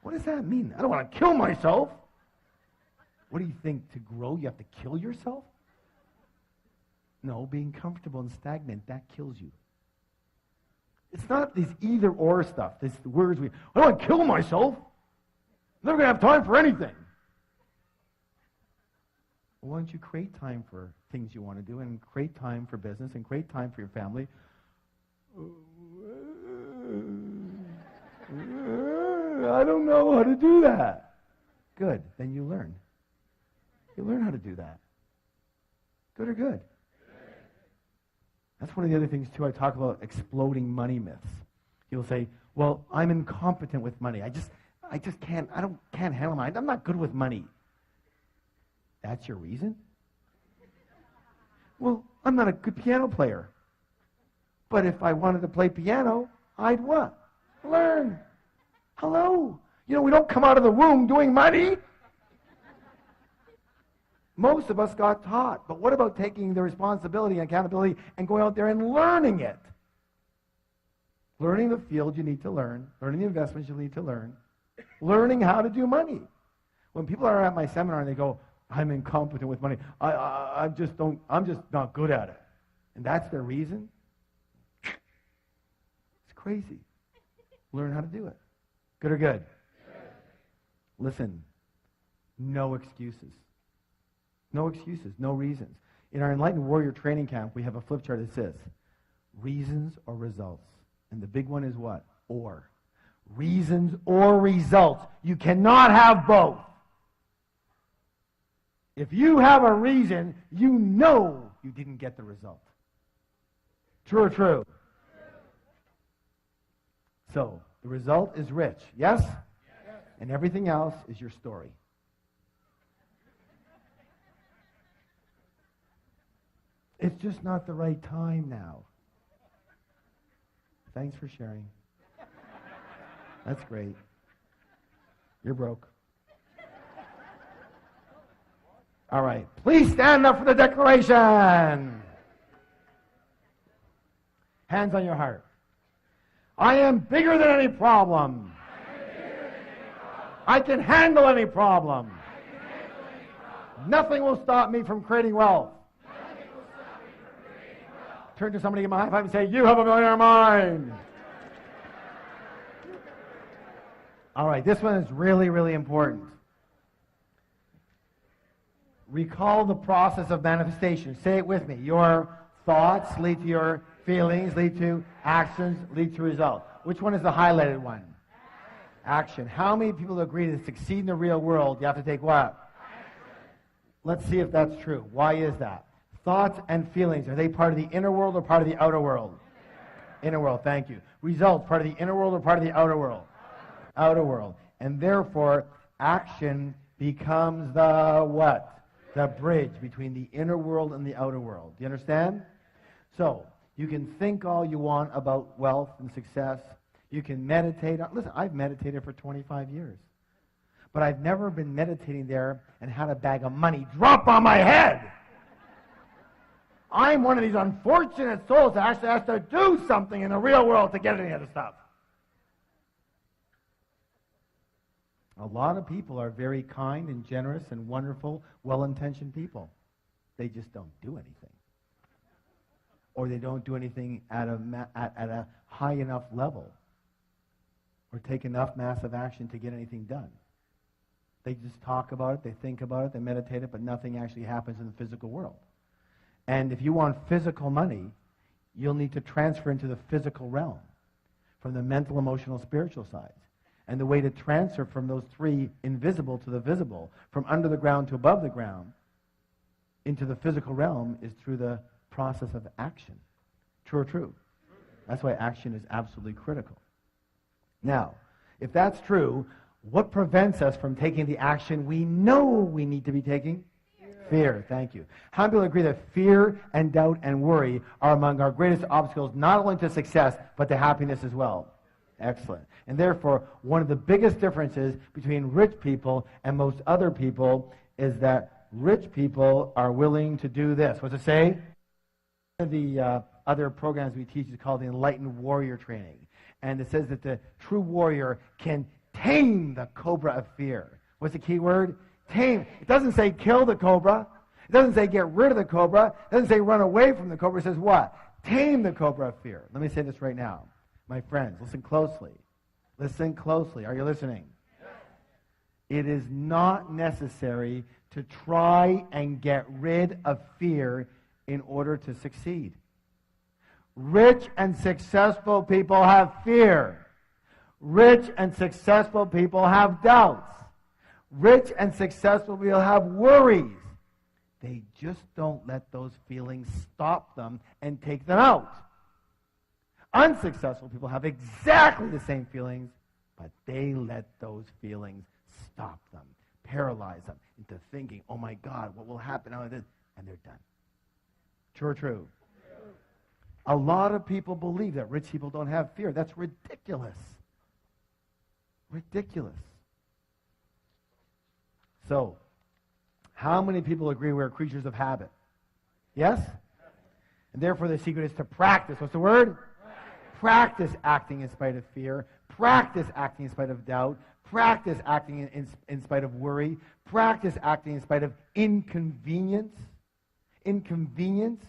What does that mean? I don't want to kill myself. What do you think? To grow, you have to kill yourself? No, being comfortable and stagnant, that kills you. It's not this either-or stuff, this words I don't want to kill myself. I'm never going to have time for anything. Well, why don't you create time for things you want to do and create time for business and create time for your family? I don't know how to do that. Good. Then you learn. You learn how to do that. Good or good? That's one of the other things, too. I talk about exploding money myths. You'll say, well, I'm incompetent with money. I just can't handle money. I'm not good with money. That's your reason? Well, I'm not a good piano player. But if I wanted to play piano, I'd what? Learn. Hello. You know, we don't come out of the womb doing money. Most of us got taught. But what about taking the responsibility and accountability and going out there and learning it? Learning the field you need to learn. Learning the investments you need to learn. Learning how to do money. When people are at my seminar and they go, I'm incompetent with money. I'm just not good at it. And that's their reason? It's crazy. Learn how to do it. Good or good? Listen, no excuses. No excuses, no reasons. In our Enlightened Warrior Training Camp, we have a flip chart that says, reasons or results. And the big one is what? Or. Reasons or results. You cannot have both. If you have a reason, you know you didn't get the result. True or true? So, the result is rich. Yes? And everything else is your story. It's just not the right time now. Thanks for sharing. That's great. You're broke. All right. Please stand up for the declaration. Hands on your heart. I am bigger than any problem. I can handle any problem. Nothing will stop me from creating wealth. Turn to somebody, give them a high five and say, you have a millionaire mind. All right, this one is really, really important. Recall the process of manifestation. Say it with me. Your thoughts lead to your feelings, lead to actions, lead to results. Which one is the highlighted one? Action. How many people agree to succeed in the real world, you have to take what? Let's see if that's true. Why is that? Thoughts and feelings, are they part of the inner world or part of the outer world? Inner world, thank you. Results, part of the inner world or part of the outer world? Outer world. And therefore, action becomes the what? The bridge between the inner world and the outer world. Do you understand? So, you can think all you want about wealth and success. You can meditate. Listen, I've meditated for 25 years. But I've never been meditating there and had a bag of money drop on my head. I'm one of these unfortunate souls that actually has to do something in the real world to get any of the stuff. A lot of people are very kind and generous and wonderful, well-intentioned people. They just don't do anything. Or they don't do anything at a high enough level or take enough massive action to get anything done. They just talk about it, they think about it, they meditate it, but nothing actually happens in the physical world. And if you want physical money, you'll need to transfer into the physical realm from the mental, emotional, spiritual sides. And the way to transfer from those three invisible to the visible, from under the ground to above the ground, into the physical realm is through the process of action. True or true? That's why action is absolutely critical. Now, if that's true, what prevents us from taking the action we know we need to be taking? Fear, thank you. How many people agree that fear and doubt and worry are among our greatest obstacles, not only to success, but to happiness as well? Excellent. And therefore, one of the biggest differences between rich people and most other people is that rich people are willing to do this. What's it say? One of the other programs we teach is called the Enlightened Warrior Training. And it says that the true warrior can tame the cobra of fear. What's the key word? Tame. It doesn't say kill the cobra. It doesn't say get rid of the cobra. It doesn't say run away from the cobra. It says what? Tame the cobra of fear. Let me say this right now. My friends, listen closely. Listen closely. Are you listening? Yes. It is not necessary to try and get rid of fear in order to succeed. Rich and successful people have fear. Rich and successful people have doubts. Rich and successful people have worries. They just don't let those feelings stop them and take them out. Unsuccessful people have exactly the same feelings, but they let those feelings stop them, paralyze them into thinking, oh my God, what will happen? And they're done. True or true? A lot of people believe that rich people don't have fear. That's ridiculous. Ridiculous. So, how many people agree we're creatures of habit? Yes? And therefore the secret is to practice. What's the word? Practice acting in spite of fear. Practice acting in spite of doubt. Practice acting in spite of worry. Practice acting in spite of inconvenience. Inconvenience.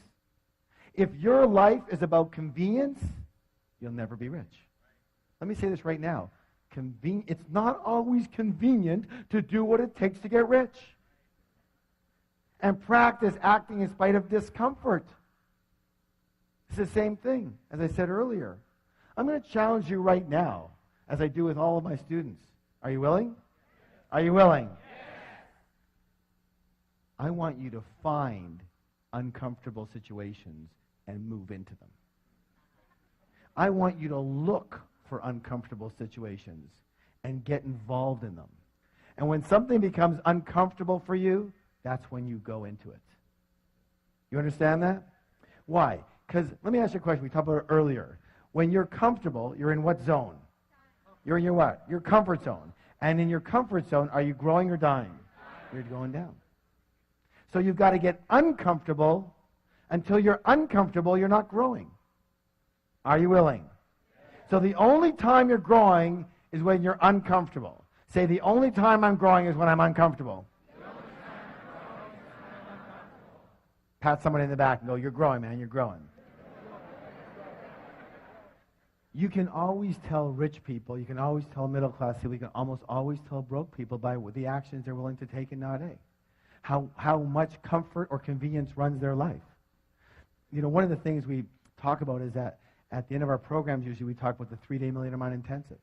If your life is about convenience, you'll never be rich. Let me say this right now. It's not always convenient to do what it takes to get rich. And practice acting in spite of discomfort. It's the same thing, as I said earlier. I'm going to challenge you right now, as I do with all of my students. Are you willing? Are you willing? Yes. I want you to find uncomfortable situations and move into them. I want you to look for uncomfortable situations and get involved in them. And when something becomes uncomfortable for you, that's when you go into it. You understand that? Why? Because, let me ask you a question. We talked about it earlier. When you're comfortable, you're in what zone? You're in your what? Your comfort zone. And in your comfort zone, are you growing or dying? You're going down. So you've got to get uncomfortable. Until you're uncomfortable, you're not growing. Are you willing? So the only time you're growing is when you're uncomfortable. Say, the only time I'm growing is when I'm uncomfortable. Pat somebody in the back and go, you're growing, man, you're growing. You can always tell rich people, you can always tell middle class people, you can almost always tell broke people by the actions they're willing to take in nowadays. How much comfort or convenience runs their life. You know, one of the things we talk about is that at the end of our programs, usually we talk about the 3-day Million Mind Intensive.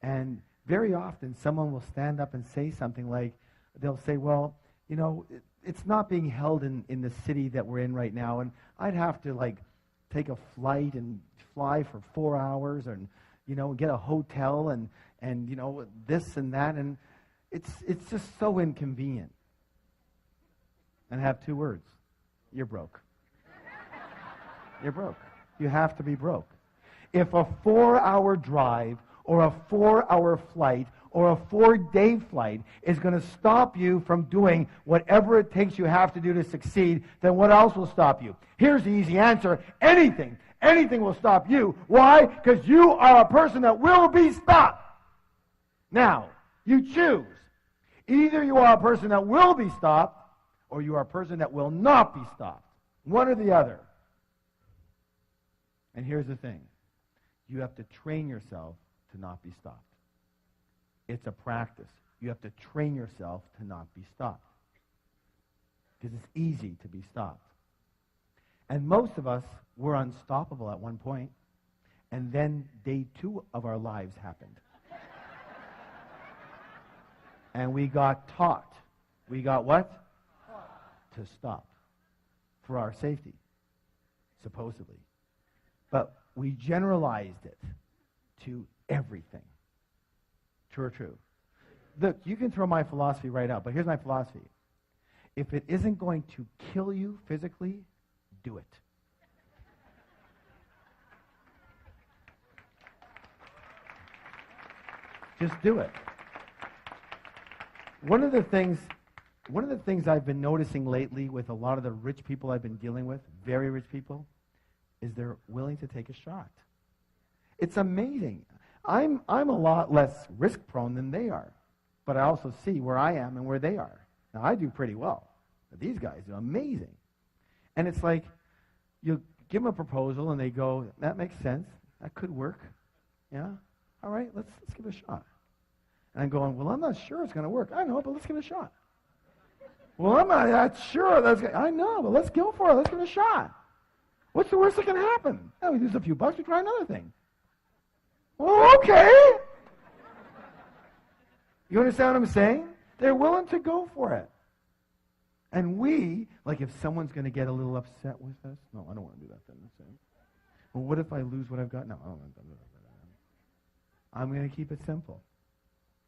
And very often someone will stand up and say something like, they'll say, well, you know, it's not being held in the city that we're in right now, and I'd have to take a flight and fly for 4 hours and, get a hotel and this and that, and it's just so inconvenient. And I have 2 words. You're broke. You're broke. You have to be broke. If a 4-hour drive or a 4-hour flight or a 4-day flight is going to stop you from doing whatever it takes you have to do to succeed, then what else will stop you? Here's the easy answer. Anything. Anything will stop you. Why? Because you are a person that will be stopped. Now, you choose. Either you are a person that will be stopped or you are a person that will not be stopped. One or the other. And here's the thing. You have to train yourself to not be stopped. It's a practice. You have to train yourself to not be stopped. Because it's easy to be stopped. And most of us were unstoppable at one point, and then day 2 of our lives happened. And we got taught. We got what? To stop. For our safety. Supposedly. But we generalized it to everything. True or true? Look, you can throw my philosophy right out, but here's my philosophy. If it isn't going to kill you physically, do it. Just do it. One of the things I've been noticing lately with a lot of the rich people I've been dealing with, very rich people, is they're willing to take a shot. It's amazing. I'm a lot less risk prone than they are, but I also see where I am and where they are. Now I do pretty well, but these guys are amazing. And it's like you give them a proposal and they go, that makes sense. That could work. Yeah? All right, let's give it a shot. And I'm going, well, I'm not sure it's going to work. I know, but let's give it a shot. Well, I'm not that sure. I know, but let's go for it. Let's give it a shot. What's the worst that can happen? Oh, we lose a few bucks, we try another thing. Well, okay. You understand what I'm saying? They're willing to go for it. And we, like if someone's going to get a little upset with us, no, I don't want to do that then. Well, what if I lose what I've got? No, I don't want to do that. I'm going to keep it simple.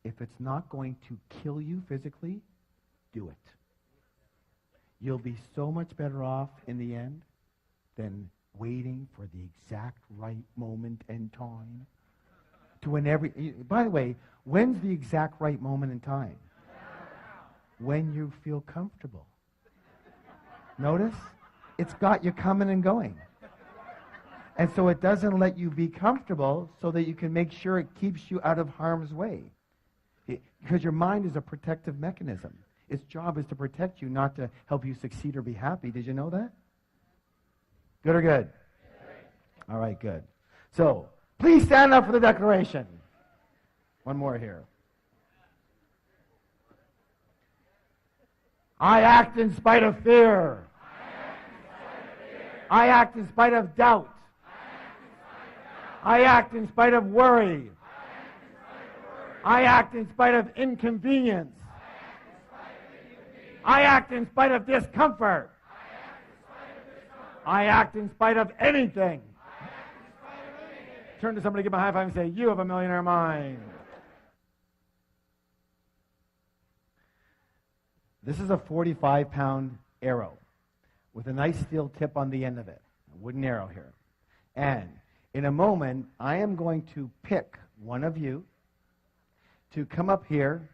If it's not going to kill you physically, do it. You'll be so much better off in the end than waiting for the exact right moment and time. By the way, when's the exact right moment and time? When you feel comfortable. Notice? It's got you coming and going. And so it doesn't let you be comfortable so that you can make sure it keeps you out of harm's way. Because your mind is a protective mechanism. Its job is to protect you, not to help you succeed or be happy. Did you know that? Good or good? All right, good. So, please stand up for the declaration. One more here. I act in spite of fear. I act in spite of doubt. I act in spite of worry. I act in spite of inconvenience. I act in spite of discomfort. I act in spite of anything. Turn to somebody, give them a high five and say, you have a millionaire mind. This is a 45-pound arrow with a nice steel tip on the end of it, a wooden arrow here. And in a moment, I am going to pick one of you to come up here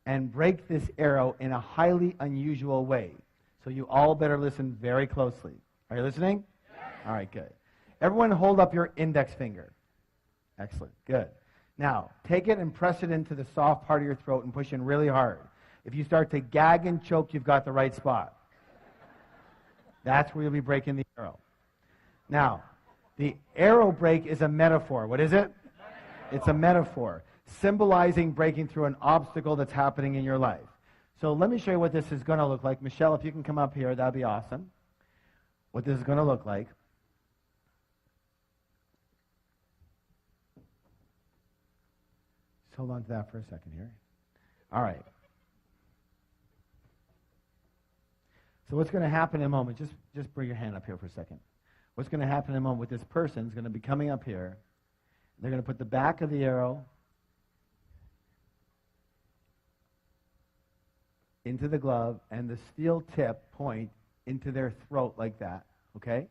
and break this arrow in a highly unusual way. So you all better listen very closely. Are you listening? Yes. All right, good. Everyone hold up your index finger. Excellent, good. Now, take it and press it into the soft part of your throat and push in really hard. If you start to gag and choke, you've got the right spot. That's where you'll be breaking the arrow. Now, the arrow break is a metaphor. What is it? It's a metaphor, symbolizing breaking through an obstacle that's happening in your life. So let me show you what this is going to look like. Michelle, if you can come up here, that'd be awesome. What this is going to look like. Just hold on to that for a second here. All right. So what's going to happen in a moment, just bring your hand up here for a second. What's going to happen in a moment with this person is going to be coming up here. They're going to put the back of the arrow into the glove and the steel tip point into their throat like that, okay?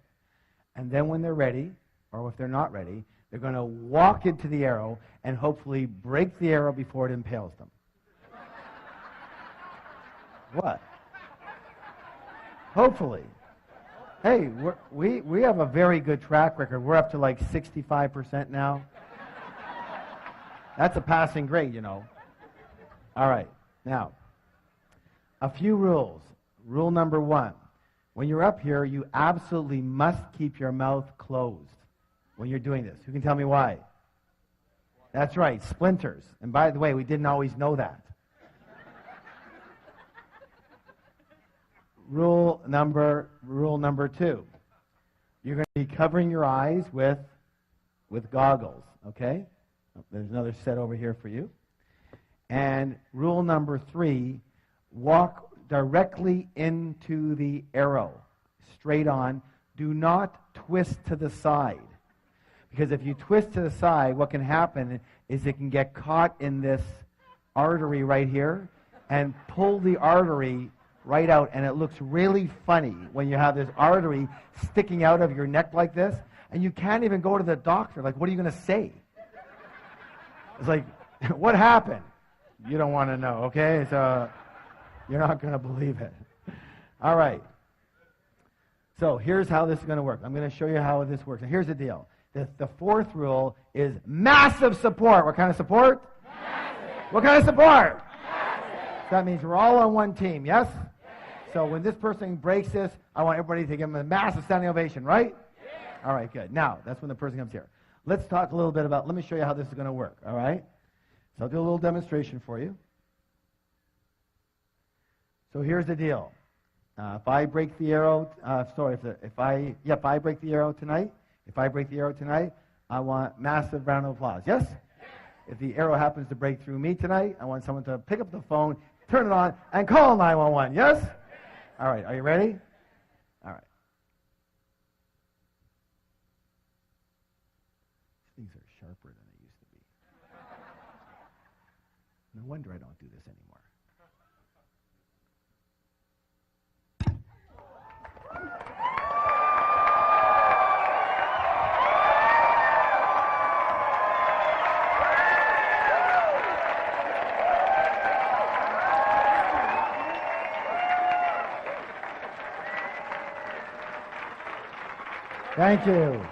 And then when they're ready, or if they're not ready, they're going to walk into the arrow and hopefully break the arrow before it impales them. What? Hopefully. Hey, we have a very good track record. We're up to like 65% now. That's a passing grade, you know. All right. Now, a few rules. Rule number 1. When you're up here, you absolutely must keep your mouth closed when you're doing this. Who can tell me why? That's right, splinters. And by the way, we didn't always know that. Rule number 2. You're going to be covering your eyes with goggles, okay? There's another set over here for you. And rule number 3, walk directly into the arrow, straight on. Do not twist to the side. Because if you twist to the side, what can happen is it can get caught in this artery right here and pull the artery right out, and it looks really funny when you have this artery sticking out of your neck like this, and you can't even go to the doctor. Like, what are you going to say? It's like, what happened? You don't want to know, okay? So you're not going to believe it. All right. So here's how this is going to work. I'm going to show you how this works. And here's the deal. The fourth rule is massive support. What kind of support? Massive. What kind of support? Massive. That means we're all on one team, yes? Yes. So when this person breaks this, I want everybody to give him a massive standing ovation, right? Yes. All right, good. Now, that's when the person comes here. Let's talk a little bit about, let me show you how this is going to work, all right? So I'll do a little demonstration for you. So here's the deal. If I break the arrow, if I break the arrow tonight, I want massive round of applause. Yes? If the arrow happens to break through me tonight, I want someone to pick up the phone, turn it on, and call 911. Yes? All right. Are you ready? All right. Things are sharper than they used to be. No wonder I don't do this anymore. Thank you.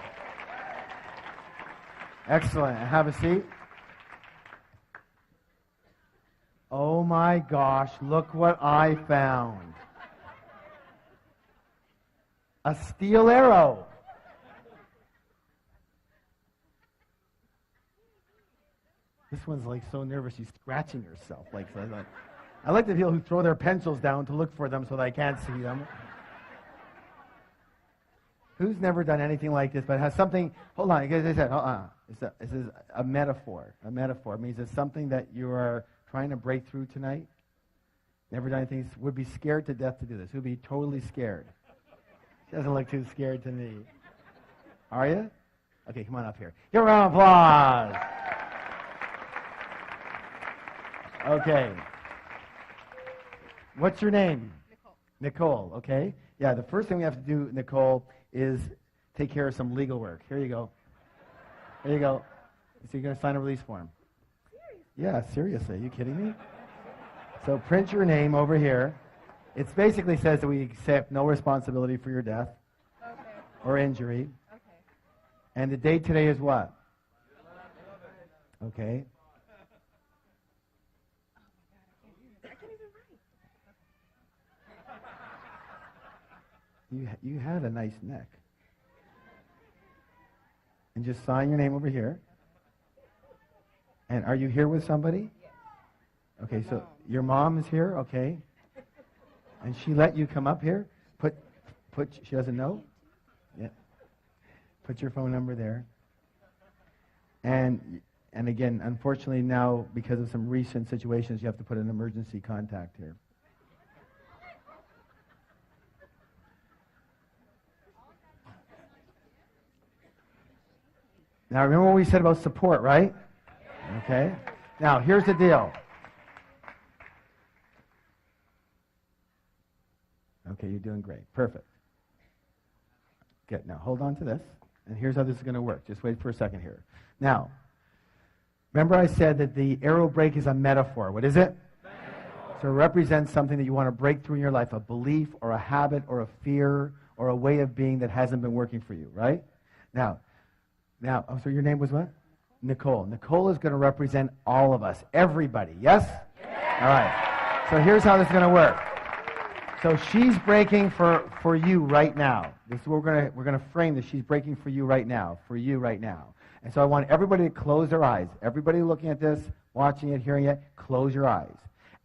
Excellent. Have a seat. Oh my gosh, look what I found. A steel arrow. This one's like so nervous she's scratching herself. I like the people who throw their pencils down to look for them so that I can't see them. Who's never done anything like this, but has something, hold on, as I said, hold on. This is a metaphor. A metaphor means it's something that you are trying to break through tonight. Never done anything, would be scared to death to do this. Would be totally scared. She doesn't look too scared to me. Are you? Okay, come on up here. Give a round of applause. Okay. What's your name? Nicole, okay. Yeah, the first thing we have to do, Nicole, is take care of some legal work. Here you go. There you go. So you're going to sign a release form. Yeah, seriously. Are you kidding me? So print your name over here. It basically says that we accept no responsibility for your death or injury. Okay. And the date today is what? Okay. You had a nice neck. And just sign your name over here. And are you here with somebody? Yes. Okay, so your mom is here, okay. And she let you come up here? She doesn't know? Yeah. Put your phone number there. And again, unfortunately now, because of some recent situations, you have to put an emergency contact here. Now, remember what we said about support, right? Okay. Now, here's the deal. Okay, you're doing great. Perfect. Good. Now, hold on to this. And here's how this is going to work. Just wait for a second here. Now, remember I said that the arrow break is a metaphor. What is it? Metaphor. So it represents something that you want to break through in your life, a belief or a habit or a fear or a way of being that hasn't been working for you, right? Now, so your name was what? Nicole. Nicole is going to represent all of us, everybody, yes? Yes. All right. So here's how this is going to work. So she's breaking for you right now. This is what we're going to frame this. She's breaking for you right now, And so I want everybody to close their eyes. Everybody looking at this, watching it, hearing it, close your eyes.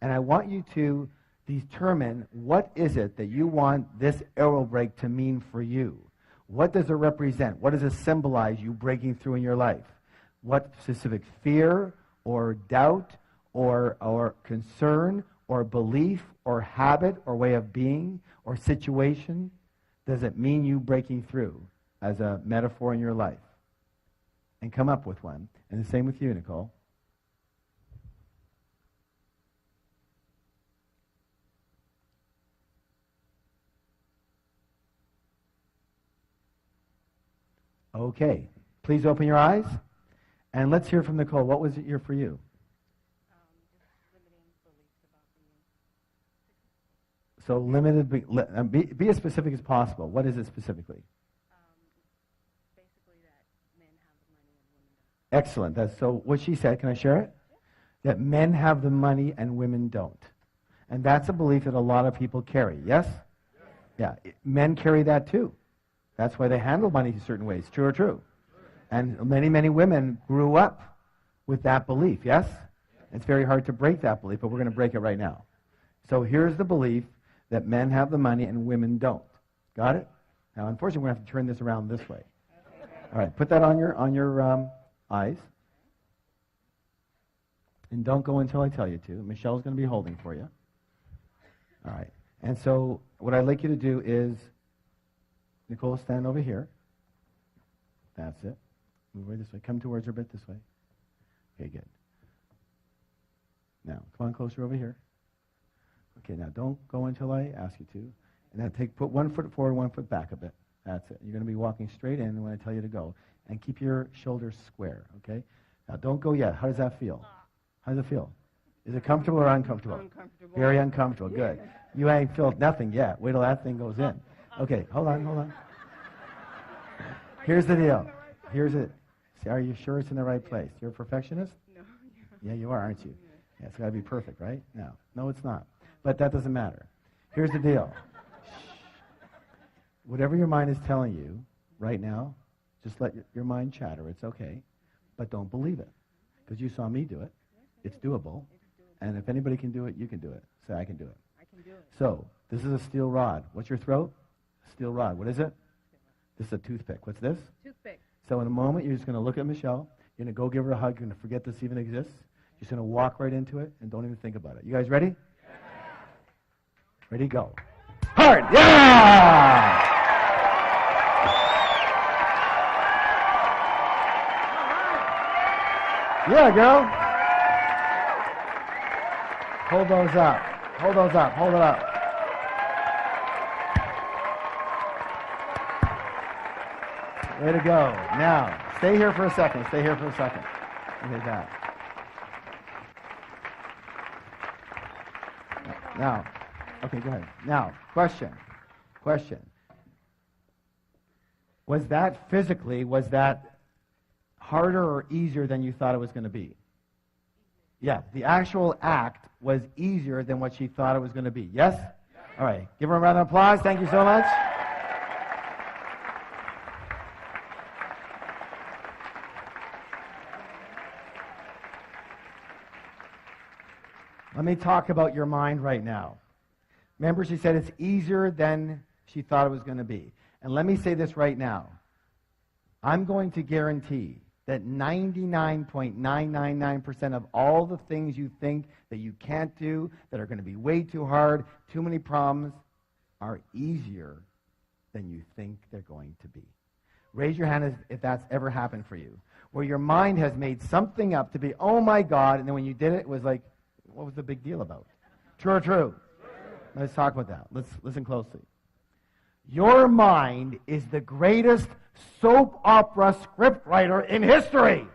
And I want you to determine what is it that you want this arrow break to mean for you. What does it represent? What does it symbolize you breaking through in your life? What specific fear or doubt or concern or belief or habit or way of being or situation does it mean you breaking through as a metaphor in your life? And come up with one. And the same with you, Nicole. Okay. Please open your eyes. And let's hear from Nicole. What was it here for you? So limited, be as specific as possible. What is it specifically? Basically that men Excellent. So what she said, can I share it? That men have the money and women don't. And that's a belief that a lot of people carry, yes? Yeah, men carry that too. That's why they handle money certain ways. True or true? And many, many women grew up with that belief, yes? It's very hard to break that belief, but we're going to break it right now. So here's the belief that men have the money and women don't. Got it? Now, unfortunately, we're going to have to turn this around this way. All right, put that on your eyes. And don't go until I tell you to. Michelle's going to be holding for you. All right. And so what I'd like you to do is, Nicole, stand over here. That's it. Move over this way. Come towards her a bit this way. Okay, good. Now, come on closer over here. Okay, now don't go until I ask you to. And now put 1 foot forward, 1 foot back a bit. That's it. You're going to be walking straight in when I tell you to go. And keep your shoulders square, okay? Now, don't go yet. How does that feel? How does it feel? Is it comfortable or uncomfortable? Uncomfortable. Very uncomfortable. Good. You ain't felt nothing yet. Wait till that thing goes in. Okay, hold on. Here's the deal. Here's it. See, are you sure it's in the right place? You're a perfectionist? No. Yeah, you are, aren't you? Yeah, it's got to be perfect, right? No, it's not. But that doesn't matter. Here's the deal. Whatever your mind is telling you right now, just let your mind chatter. It's okay. But don't believe it. Because you saw me do it. It's doable. And if anybody can do it, you can do it. Say, I can do it. I can do it. So, this is a steel rod. What's your throat? Steel rod. What is it? This is a toothpick. What's this? Toothpick. So in a moment, you're just going to look at Michelle. You're going to go give her a hug. You're going to forget this even exists. You're just going to walk right into it and don't even think about it. You guys ready? Yeah. Ready, go. Hard! Yeah! Yeah, girl. Hold those up. Hold those up. Hold it up. Way to go. Now, stay here for a second. Stay here for a second. Okay, that. Now, okay, go ahead. Now, question. Was that physically, was that harder or easier than you thought it was going to be? Yeah, the actual act was easier than what she thought it was going to be. Yes? All right. Give her a round of applause. Thank you so much. Let me talk about your mind right now. Remember, she said it's easier than she thought it was going to be. And let me say this right now. I'm going to guarantee that 99.999% of all the things you think that you can't do, that are going to be way too hard, too many problems, are easier than you think they're going to be. Raise your hand if that's ever happened for you, where your mind has made something up to be, oh my God, and then when you did it, it was like, what was the big deal about? True or true? Let's talk about that. Let's listen closely. Your mind is the greatest soap opera scriptwriter in history.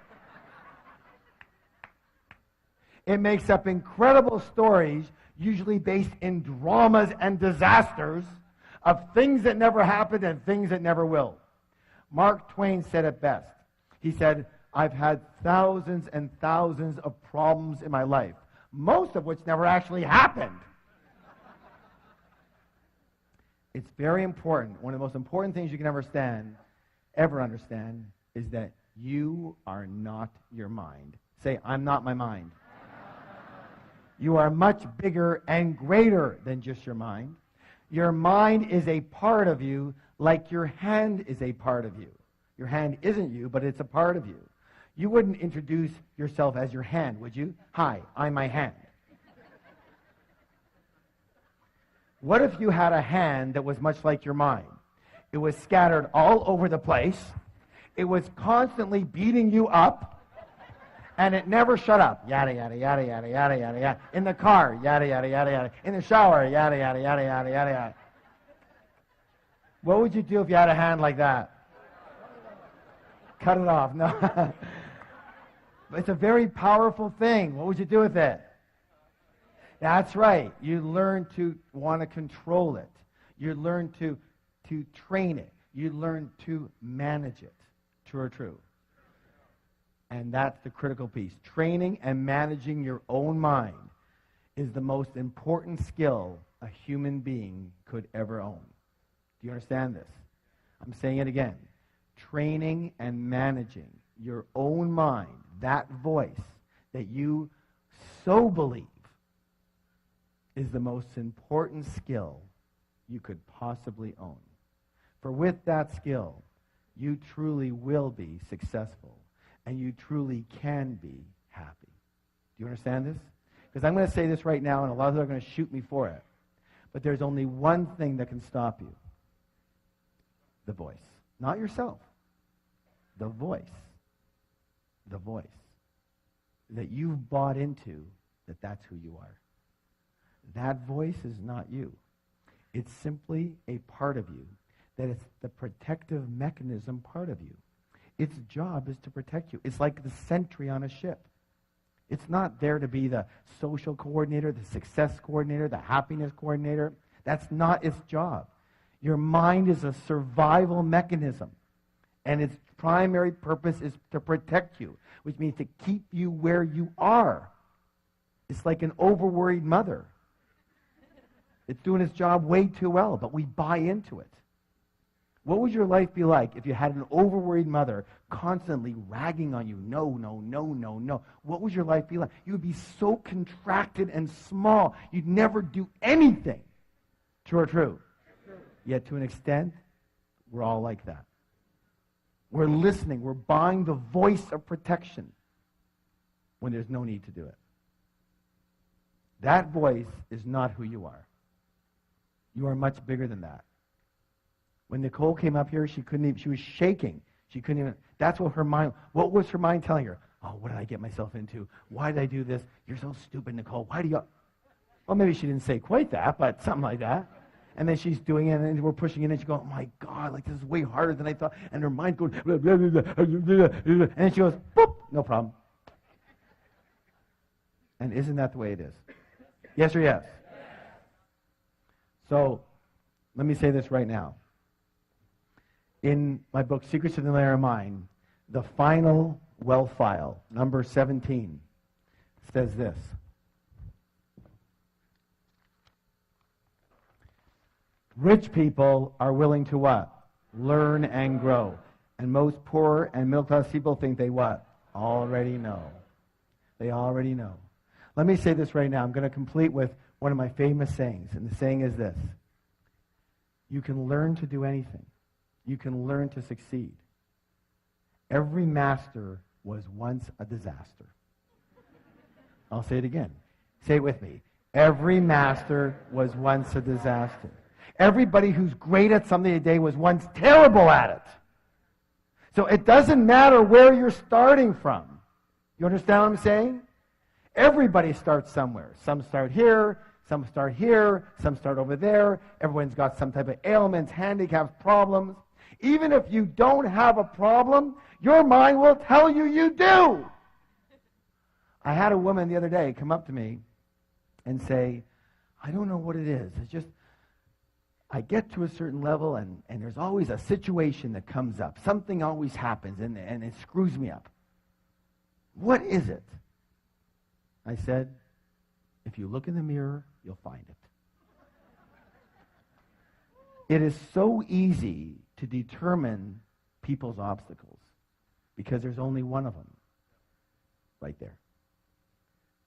It makes up incredible stories, usually based in dramas and disasters, of things that never happened and things that never will. Mark Twain said it best. He said, I've had thousands and thousands of problems in my life, most of which never actually happened. It's very important. One of the most important things you can ever understand, is that you are not your mind. Say, I'm not my mind. You are much bigger and greater than just your mind. Your mind is a part of you, like your hand is a part of you. Your hand isn't you, but it's a part of you. You wouldn't introduce yourself as your hand, would you? Hi, I'm my hand. What if you had a hand that was much like your mind? It was scattered all over the place. It was constantly beating you up, and it never shut up. Yada, yada, yada, yada, yada, yada, yada. In the car, yada, yada, yada, yada. In the shower, yada, yada, yada, yada, yada, yada. What would you do if you had a hand like that? Cut it off. No. It's a very powerful thing. What would you do with it? That's right. You learn to want to control it. You learn to train it. You learn to manage it. True or true? And that's the critical piece. Training and managing your own mind is the most important skill a human being could ever own. Do you understand this? I'm saying it again. Training and managing your own mind, that voice that you so believe, is the most important skill you could possibly own. For with that skill, you truly will be successful, and you truly can be happy. Do you understand this? Because I'm going to say this right now, and a lot of you are going to shoot me for it. But there's only one thing that can stop you. The voice. Not yourself. The voice. The voice. That you've bought into that that's who you are. That voice is not you. It's simply a part of you. That it's the protective mechanism part of you. Its job is to protect you. It's like the sentry on a ship. It's not there to be the social coordinator, the success coordinator, the happiness coordinator. That's not its job. Your mind is a survival mechanism, and its primary purpose is to protect you, which means to keep you where you are. It's like an overworried mother. It's doing its job way too well, but we buy into it. What would your life be like if you had an overworried mother constantly ragging on you? No, no, no, no, no. What would your life be like? You would be so contracted and small, you'd never do anything. True or true? Yet to an extent, we're all like that. We're listening. We're buying the voice of protection when there's no need to do it. That voice is not who you are. You are much bigger than that. When Nicole came up here, she was shaking. She couldn't even, that's what what was her mind telling her? Oh, what did I get myself into? Why did I do this? You're so stupid, Nicole. Why do you? Well, maybe she didn't say quite that, but something like that. And then she's doing it, and we're pushing it, and she goes, oh my God, like this is way harder than I thought. And her mind goes, blah, blah, blah, blah, blah, blah. And then she goes, boop, no problem. And isn't that the way it is? Yes or yes? So, let me say this right now. In my book, Secrets of the Millionaire Mind, the final wealth file, number 17, says this. Rich people are willing to what? Learn and grow. And most poor and middle-class people think they what? Already know. They already know. Let me say this right now. I'm going to complete with one of my famous sayings. And the saying is this. You can learn to do anything. You can learn to succeed. Every master was once a disaster. I'll say it again. Say it with me. Every master was once a disaster. Everybody who's great at something today was once terrible at it. So it doesn't matter where you're starting from. You understand what I'm saying? Everybody starts somewhere. Some start here, some start here, some start over there. Everyone's got some type of ailments, handicaps, problems. Even if you don't have a problem, your mind will tell you you do. I had a woman the other day come up to me and say, I don't know what it is. It's just, I get to a certain level and there's always a situation that comes up. Something always happens and it screws me up. What is it? I said, if you look in the mirror, you'll find it. It is so easy to determine people's obstacles because there's only one of them right there.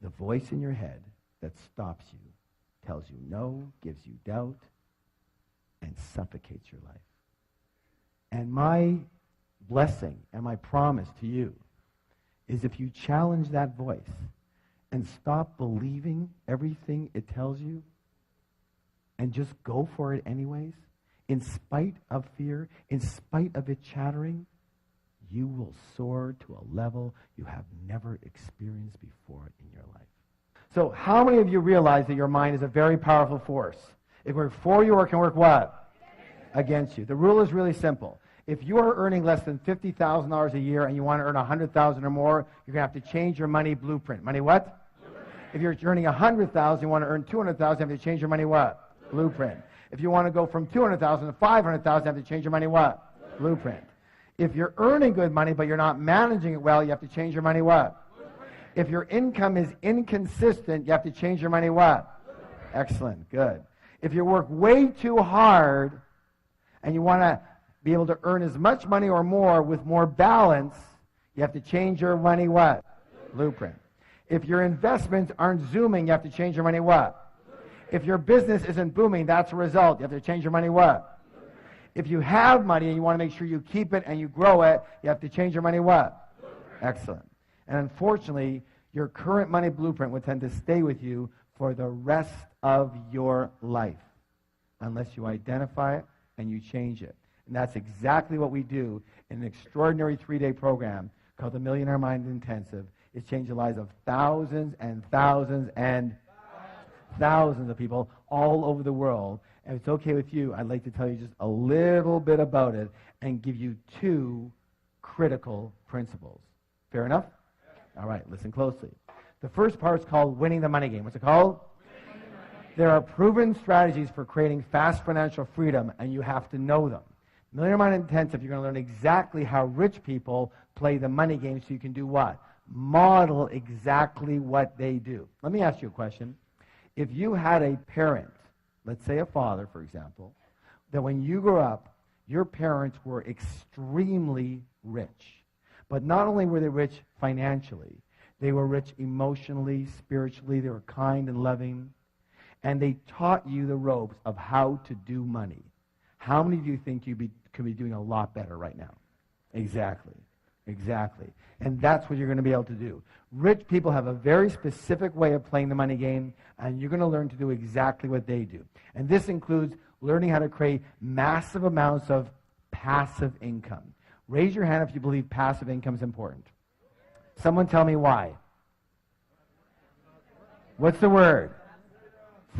The voice in your head that stops you, tells you no, gives you doubt, and suffocates your life. And my blessing and my promise to you is if you challenge that voice and stop believing everything it tells you and just go for it anyways, in spite of fear, in spite of it chattering, you will soar to a level you have never experienced before in your life. So how many of you realize that your mind is a very powerful force? It can work for you or it can work what? Against you. The rule is really simple. If you are earning less than $50,000 a year and you want to earn $100,000 or more, you're going to have to change your money blueprint. Money what? Blueprint. If you're earning $100,000, you want to earn $200,000, you have to change your money what? Blueprint. If you want to go from $200,000 to $500,000, you have to change your money what? Blueprint. If you're earning good money but you're not managing it well, you have to change your money what? If your income is inconsistent, you have to change your money what? Excellent, good. If you work way too hard and you want to be able to earn as much money or more with more balance, you have to change your money what? Blueprint. If your investments aren't zooming, you have to change your money what? If your business isn't booming, that's a result. You have to change your money what? If you have money and you want to make sure you keep it and you grow it, you have to change your money what? Excellent. And unfortunately, your current money blueprint would tend to stay with you for the rest of your life unless you identify it and you change it. And that's exactly what we do in an extraordinary 3-day program called the Millionaire Mind Intensive. It's changed the lives of thousands and thousands and thousands of people all over the world. And if it's okay with you, I'd like to tell you just a little bit about it and give you 2 critical principles. Fair enough? All right, listen closely. The first part is called winning the money game. What's it called? There are proven strategies for creating fast financial freedom, and you have to know them. Millionaire Mind Intensive, you're going to learn exactly how rich people play the money game so you can do what? Model exactly what they do. Let me ask you a question. If you had a parent, let's say a father, for example, that when you grew up, your parents were extremely rich. But not only were they rich financially, they were rich emotionally, spiritually, they were kind and loving, and they taught you the ropes of how to do money. How many do you think could be doing a lot better right now? Exactly. Exactly. And that's what you're going to be able to do. Rich people have a very specific way of playing the money game, and you're going to learn to do exactly what they do. And this includes learning how to create massive amounts of passive income. Raise your hand if you believe passive income is important. Someone tell me why. What's the word?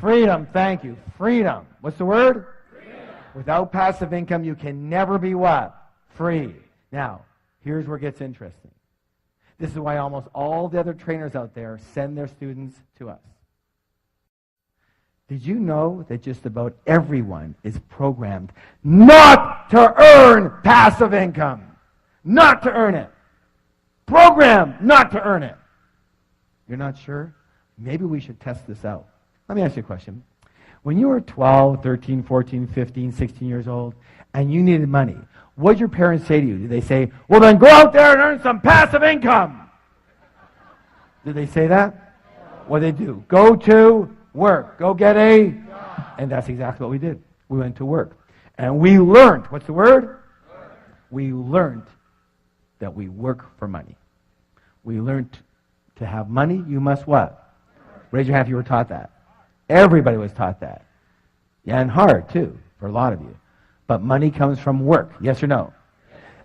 Freedom. Thank you. Freedom. What's the word? Freedom. Without passive income, you can never be what? Free. Now, here's where it gets interesting. This is why almost all the other trainers out there send their students to us. Did you know that just about everyone is programmed not to earn passive income? Not to earn it. Programmed not to earn it. You're not sure? Maybe we should test this out. Let me ask you a question. When you were 12, 13, 14, 15, 16 years old, and you needed money, what did your parents say to you? Did they say, well, then go out there and earn some passive income? Did they say that? What did they do? Go to work. Go get a... And that's exactly what we did. We went to work. And we learned. What's the word? We learned that we work for money. We learned to have money, you must what? Raise your hand if you were taught that. Everybody was taught that. Yeah, and hard, too, for a lot of you. But money comes from work, yes or no?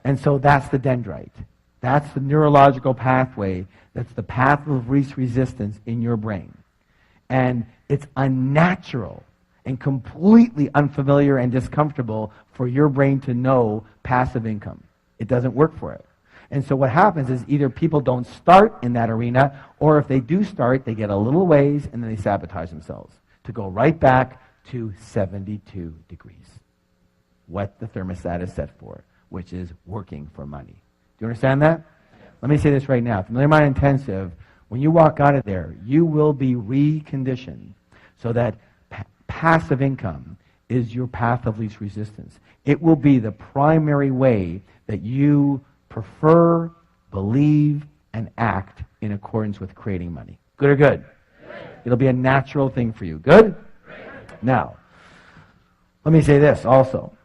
And so that's the dendrite. That's the neurological pathway. That's the path of least resistance in your brain. And it's unnatural and completely unfamiliar and discomfortable for your brain to know passive income. It doesn't work for it. And so what happens is either people don't start in that arena, or if they do start, they get a little ways and then they sabotage themselves to go right back to 72 degrees. What the thermostat is set for, which is working for money. Do you understand that? Let me say this right now. At the Millionaire Mind Intensive, when you walk out of there, you will be reconditioned so that passive income is your path of least resistance. It will be the primary way that you prefer, believe, and act in accordance with creating money. Good or good? Good. It'll be a natural thing for you. Good? Good. Now, let me say this also.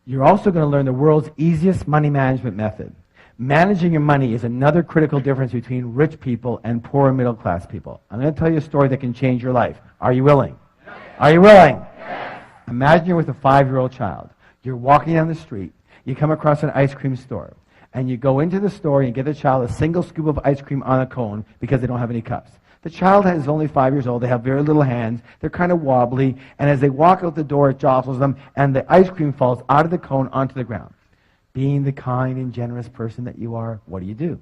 You're also going to learn the world's easiest money management method. Managing your money is another critical difference between rich people and poor and middle class people. I'm going to tell you a story that can change your life. Are you willing? Yes. Are you willing? Yes. Imagine you're with a 5-year-old child. You're walking down the street. You come across an ice cream store. And you go into the store and you get the child a single scoop of ice cream on a cone because they don't have any cups. The child is only 5 years old. They have very little hands. They're kind of wobbly. And as they walk out the door, it jostles them, and the ice cream falls out of the cone onto the ground. Being the kind and generous person that you are, what do?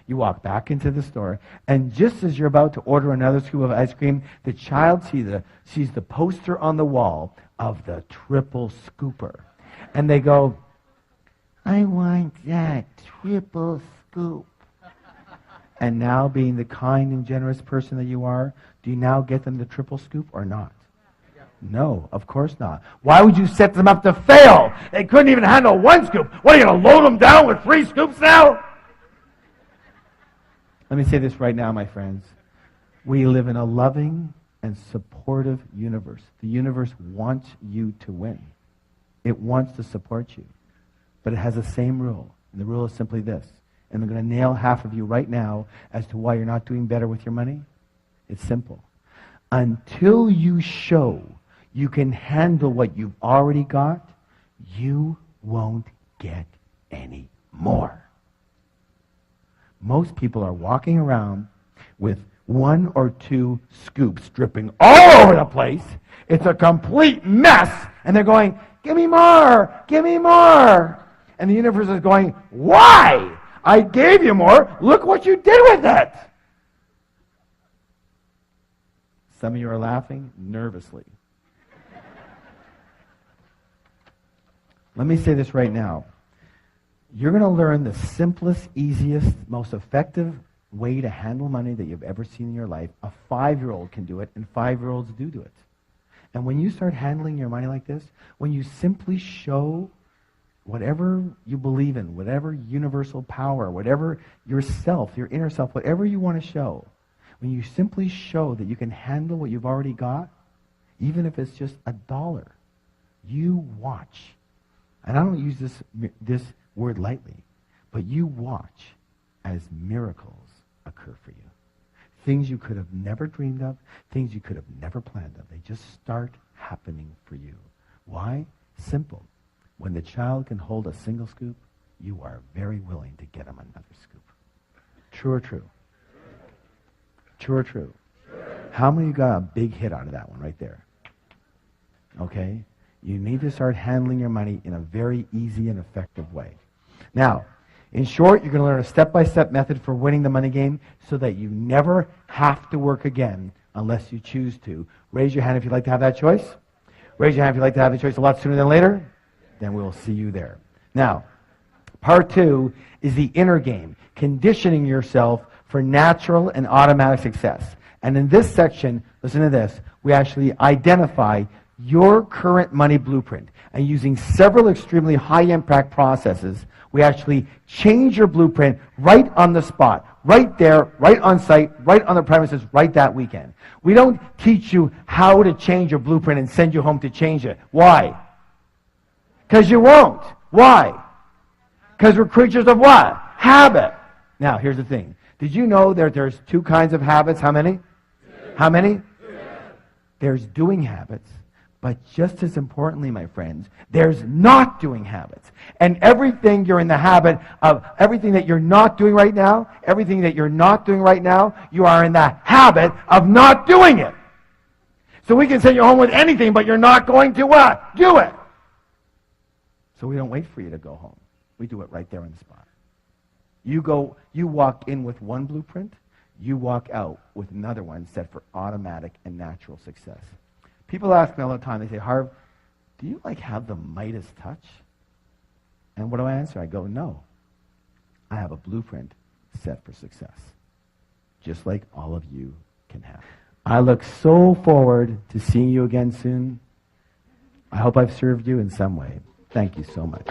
You walk back into the store, and just as you're about to order another scoop of ice cream, the child sees the poster on the wall of the triple scooper. And they go, I want that triple scoop. And now, being the kind and generous person that you are, do you now get them the triple scoop or not? No, of course not. Why would you set them up to fail? They couldn't even handle one scoop. What, are you going to load them down with 3 scoops now? Let me say this right now, my friends. We live in a loving and supportive universe. The universe wants you to win. It wants to support you. But it has the same rule. And the rule is simply this. And I'm going to nail half of you right now as to why you're not doing better with your money. It's simple. Until you show you can handle what you've already got, you won't get any more. Most people are walking around with 1 or 2 scoops dripping all over the place. It's a complete mess. And they're going, give me more, give me more. And the universe is going, why? I gave you more. Look what you did with it. Some of you are laughing nervously. Let me say this right now. You're going to learn the simplest, easiest, most effective way to handle money that you've ever seen in your life. A 5-year-old can do it, and 5-year-olds do it. And when you start handling your money like this, when you simply show whatever you believe in, whatever universal power, whatever yourself, your inner self, whatever you want to show, when you simply show that you can handle what you've already got, even if it's just $1, you watch. And I don't use this word lightly, but you watch as miracles occur for you. Things you could have never dreamed of, things you could have never planned of. They just start happening for you. Why? Simple. When the child can hold a single scoop, you are very willing to get him another scoop. True or true? True or true? How many of you got a big hit out of that one right there? Okay? You need to start handling your money in a very easy and effective way. Now, in short, you're going to learn a step-by-step method for winning the money game so that you never have to work again unless you choose to. Raise your hand if you'd like to have that choice. Raise your hand if you'd like to have the choice a lot sooner than later. Then we'll see you there. Now, part 2 is the inner game, conditioning yourself for natural and automatic success. And in this section, listen to this, we actually identify your current money blueprint. And using several extremely high-impact processes, we actually change your blueprint right on the spot, right there, right on site, right on the premises, right that weekend. We don't teach you how to change your blueprint and send you home to change it. Why? Because you won't. Why? Because we're creatures of what? Habit. Now, here's the thing. Did you know that there's 2 kinds of habits? How many? 2. How many? 2. There's doing habits. But just as importantly, my friends, there's not doing habits. And everything you're in the habit of, everything that you're not doing right now, everything that you're not doing right now, you are in the habit of not doing it. So we can send you home with anything, but you're not going to what? Do it. So we don't wait for you to go home. We do it right there on the spot. You walk in with one blueprint, you walk out with another one set for automatic and natural success. People ask me all the time, they say, Harv, do you have the Midas touch? And what do I answer? I go, no. I have a blueprint set for success, just like all of you can have. I look so forward to seeing you again soon. I hope I've served you in some way. Thank you so much.